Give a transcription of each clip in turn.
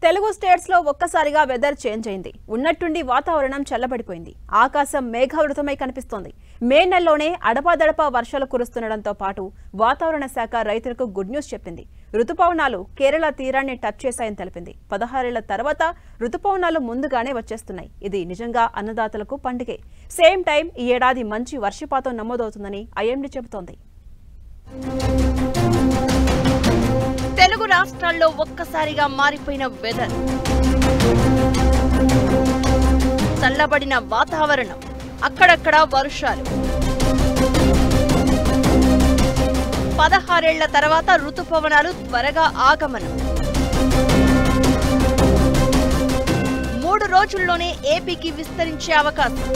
Telugu states లో ఒక్కసారిగా weather change అయింది. ఉన్నట్టుండి వాతావరణం చల్లబడిపోయింది. ఆకాశం మేఘావృతమై కనిపిస్తోంది. మే నెలలోనే అడపాదడపా వర్షాలు కురుస్తుండటంతో పాటు వాతావరణ శాఖ రైతులకు గుడ్ న్యూస్ చెప్పింది. రుతుపవనాలు కేరళ తీరాన్ని టచ్ చేశాయని తెలిపింది. 16 ఏళ్ల తర్వాత రుతుపవనాలు ముందుగానే వచ్చేస్తున్నాయి. ఇది నిజంగా అన్నదాతలకు పండుగే. సేమ్ టైం ఈ ఏడాది మంచి వర్షపాతం నమోదవుతుందని ఐఎండీ చెబుతోంది. తెలుగు రాష్ట్రాల్లో ఒక్కసారిగా మారిపోయిన వెదర్, చల్లబడిన వాతావరణం, అక్కడక్కడ వర్షాలు. 16 ఏళ్ల తర్వాత రుతుపవనాలు త్వరగా ఆగమనం. 3 రోజుల్లోనే ఏపీకి విస్తరించే అవకాశం.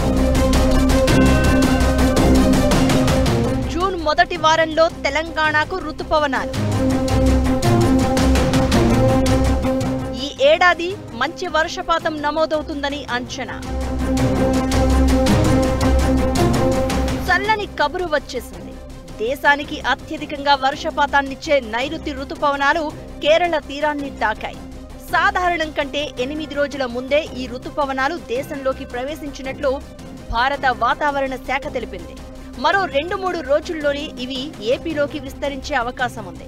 జూన్ మొదటి వారంలో తెలంగాణకు రుతుపవనాలు. ఈ ఏడాది మంచి వర్షపాతం నమోదవుతుందని అంచనా. చల్లని కబురు వచ్చేసింది. దేశానికి అత్యధికంగా వర్షపాతాన్నిచ్చే నైరుతి రుతుపవనాలు కేరళ తీరాన్ని తాకాయి. సాధారణం కంటే 8 రోజుల ముందే ఈ రుతుపవనాలు దేశంలోకి ప్రవేశించినట్లు భారత వాతావరణ శాఖ తెలిపింది. మరో 2-3 రోజుల్లోనే ఇవి ఏపీలోకి విస్తరించే అవకాశం ఉంది.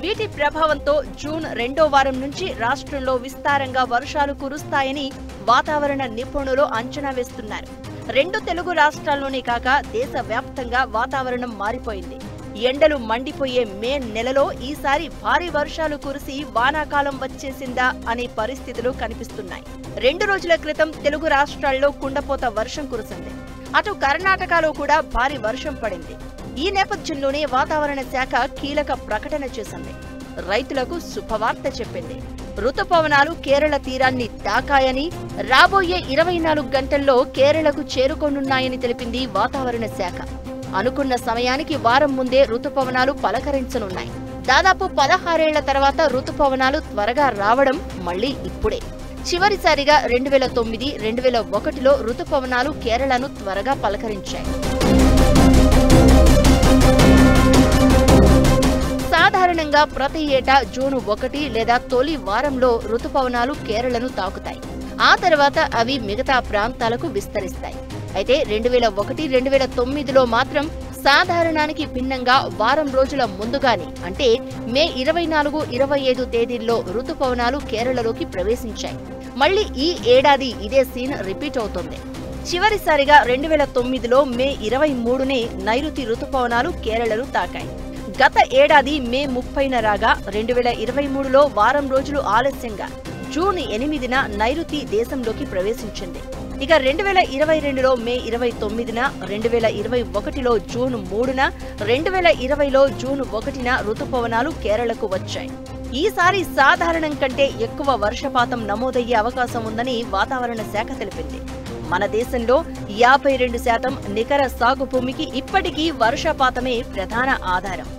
వీటి ప్రభావంతో జూన్ 2వ వారం నుంచి రాష్ట్రంలో విస్తారంగా వర్షాలు కురుస్తాయని వాతావరణ నిపుణులు అంచనా వేస్తున్నారు. 2 తెలుగు రాష్ట్రాల్లోనే కాక దేశవ్యాప్తంగా వాతావరణం మారిపోయింది. ఎండలు మండిపోయే మే నెలలో ఈసారి భారీ వర్షాలు కురిసి వానాకాలం వచ్చేసిందా అనే పరిస్థితులు కనిపిస్తున్నాయి. 2 రోజుల క్రితం తెలుగు రాష్ట్రాల్లో కుండపోత వర్షం కురిసింది. అటు కర్ణాటకలో కూడా భారీ వర్షం పడింది. ఈ నేపథ్యంలోనే వాతావరణ శాఖ కీలక ప్రకటన చేసింది. రైతులకు శుభవార్త చెప్పింది. రుతుపవనాలు కేరళ తీరాన్ని తాకాయని, రాబోయే 24 గంటల్లో కేరళకు చేరుకోనున్నాయని తెలిపింది వాతావరణ శాఖ. అనుకున్న సమయానికి వారం ముందే రుతుపవనాలు పలకరించనున్నాయి. దాదాపు 16 ఏళ్ల తర్వాత రుతుపవనాలు త్వరగా రావడం మళ్లీ ఇప్పుడే. చివరిసారిగా 2009, 2001లో రుతుపవనాలు కేరళను త్వరగా పలకరించాయి. సాధారణంగా ప్రతి ఏటా జూన్ 1 లేదా తొలి వారంలో రుతుపవనాలు కేరళను తాకుతాయి. ఆ తర్వాత అవి మిగతా ప్రాంతాలకు విస్తరిస్తాయి. అయితే 2001, 2009లో మాత్రం సాధారణానికి భిన్నంగా వారం రోజుల ముందుగానే, అంటే మే 24, 25 తేదీల్లో రుతుపవనాలు కేరళలోకి ప్రవేశించాయి. మళ్లీ ఈ ఏడాది ఇదే సీన్ రిపీట్ అవుతోంది. చివరిసారిగా 2009లో మే 23నే నైరుతి రుతుపవనాలు కేరళను తాకాయి. గత ఏడాది మే 30న రాగా 2023లో వారం రోజులు ఆలస్యంగా జూన్ 8న నైరుతి దేశంలోకి ప్రవేశించింది. ఇక 2022లో మే 29న, 2021లో జూన్ 3న, 2020లో జూన్ 1న రుతుపవనాలు కేరళకు వచ్చాయి. ఈసారి సాధారణం కంటే ఎక్కువ వర్షపాతం నమోదయ్యే అవకాశం ఉందని వాతావరణ శాఖ తెలిపింది. మన దేశంలో 52% నికర సాగు భూమికి ఇప్పటికీ వర్షపాతమే ప్రధాన ఆధారం.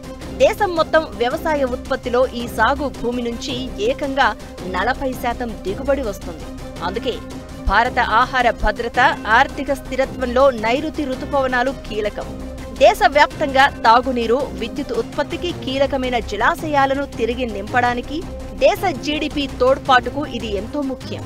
దేశం మొత్తం వ్యవసాయ ఉత్పత్తిలో ఈ సాగు భూమి నుంచి ఏకంగా 40% దిగుబడి వస్తుంది. అందుకే భారత ఆహార భద్రత, ఆర్థిక స్థిరత్వంలో నైరుతి రుతుపవనాలు కీలకం. దేశవ్యాప్తంగా తాగునీరు, విద్యుత్ ఉత్పత్తికి కీలకమైన జలాశయాలను తిరిగి నింపడానికి, దేశ జీడీపీ తోడ్పాటుకు ఇది ఎంతో ముఖ్యం.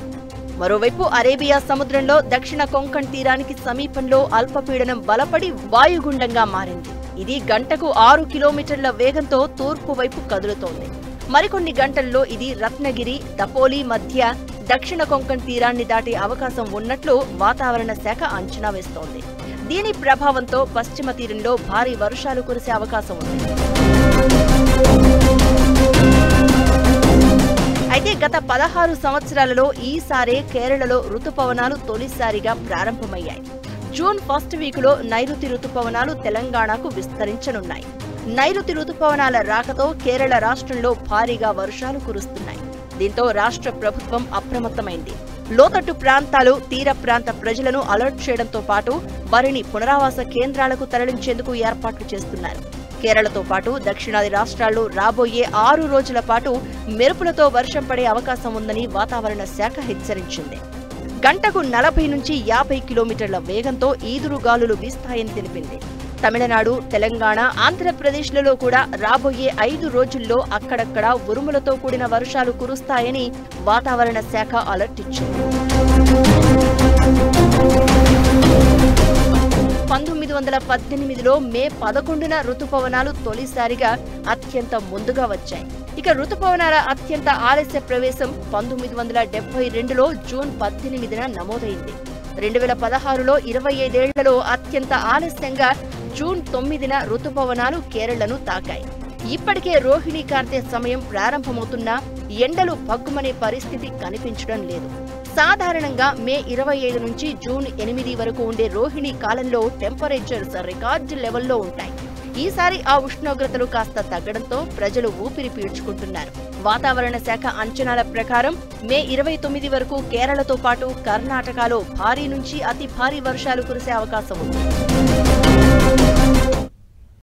మరోవైపు అరేబియా సముద్రంలో దక్షిణ కొంకణ్ తీరానికి సమీపంలో అల్పపీడనం బలపడి వాయుగుండంగా మారింది. ఇది గంటకు 6 కిలోమీటర్ల వేగంతో తూర్పు వైపు కదులుతోంది. మరికొన్ని గంటల్లో ఇది రత్నగిరి, దపోలి మధ్య దక్షిణ కొంకణ్ తీరాన్ని దాటే అవకాశం ఉన్నట్లు వాతావరణ శాఖ అంచనా వేస్తోంది. దీని ప్రభావంతో పశ్చిమ తీరంలో భారీ వర్షాలు కురిసే అవకాశం ఉంది. అయితే గత 16 సంవత్సరాలలో ఈసారే కేరళలో రుతుపవనాలు తొలిసారిగా ప్రారంభమయ్యాయి. జూన్ ఫస్ట్ వీకులో నైరుతి రుతుపవనాలు తెలంగాణకు విస్తరించనున్నాయి. నైరుతి రుతుపవనాల రాకతో కేరళ రాష్ట్రంలో భారీగా వర్షాలు కురుస్తున్నాయి. దీంతో రాష్ట్ర ప్రభుత్వం అప్రమత్తమైంది. లోతట్టు ప్రాంతాలు, తీర ప్రాంత ప్రజలను అలర్ట్ చేయడంతో పాటు వారిని పునరావాస కేంద్రాలకు తరలించేందుకు ఏర్పాట్లు చేస్తున్నారు. కేరళతో పాటు దక్షిణాది రాష్ట్రాల్లో రాబోయే 6 రోజుల పాటు మెరుపులతో వర్షం పడే అవకాశం ఉందని వాతావరణ శాఖ హెచ్చరించింది. గంటకు 40 నుంచి 50 కిలోమీటర్ల వేగంతో ఈదురుగాలులు వీస్తాయని తెలిపింది. తమిళనాడు, తెలంగాణ, ఆంధ్రప్రదేశ్లలో కూడా రాబోయే 5 రోజుల్లో అక్కడక్కడ ఉరుములతో కూడిన వర్షాలు కురుస్తాయని వాతావరణ శాఖ అలర్ట్ ఇచ్చింది. 1918లో మే 11న రుతుపవనాలు తొలిసారిగా అత్యంత ముందుగా వచ్చాయి. ఇక రుతుపవనాల అత్యంత ఆలస్య ప్రవేశం 1972లో జూన్ 18న నమోదైంది. 2016లో 25 ఏళ్లలో అత్యంత ఆలస్యంగా జూన్ 9న రుతుపవనాలు కేరళను తాకాయి. ఇప్పటికే రోహిణి కార్తె సమయం ప్రారంభమవుతున్నా ఎండలు భగ్గుమనే పరిస్థితి కనిపించడం లేదు. సాధారణంగా మే 25 నుంచి జూన్ 8 వరకు ఉండే రోహిణి కాలంలో టెంపరేచర్స్ రికార్డు లెవెల్లో ఉంటాయి. ఈసారి ఆ ఉష్ణోగ్రతలు కాస్త తగ్గడంతో ప్రజలు ఊపిరి పీల్చుకుంటున్నారు. వాతావరణ శాఖ అంచనాల ప్రకారం మే 29 వరకు కేరళతో పాటు కర్ణాటకలో భారీ నుంచి అతి భారీ వర్షాలు కురిసే అవకాశం ఉంది.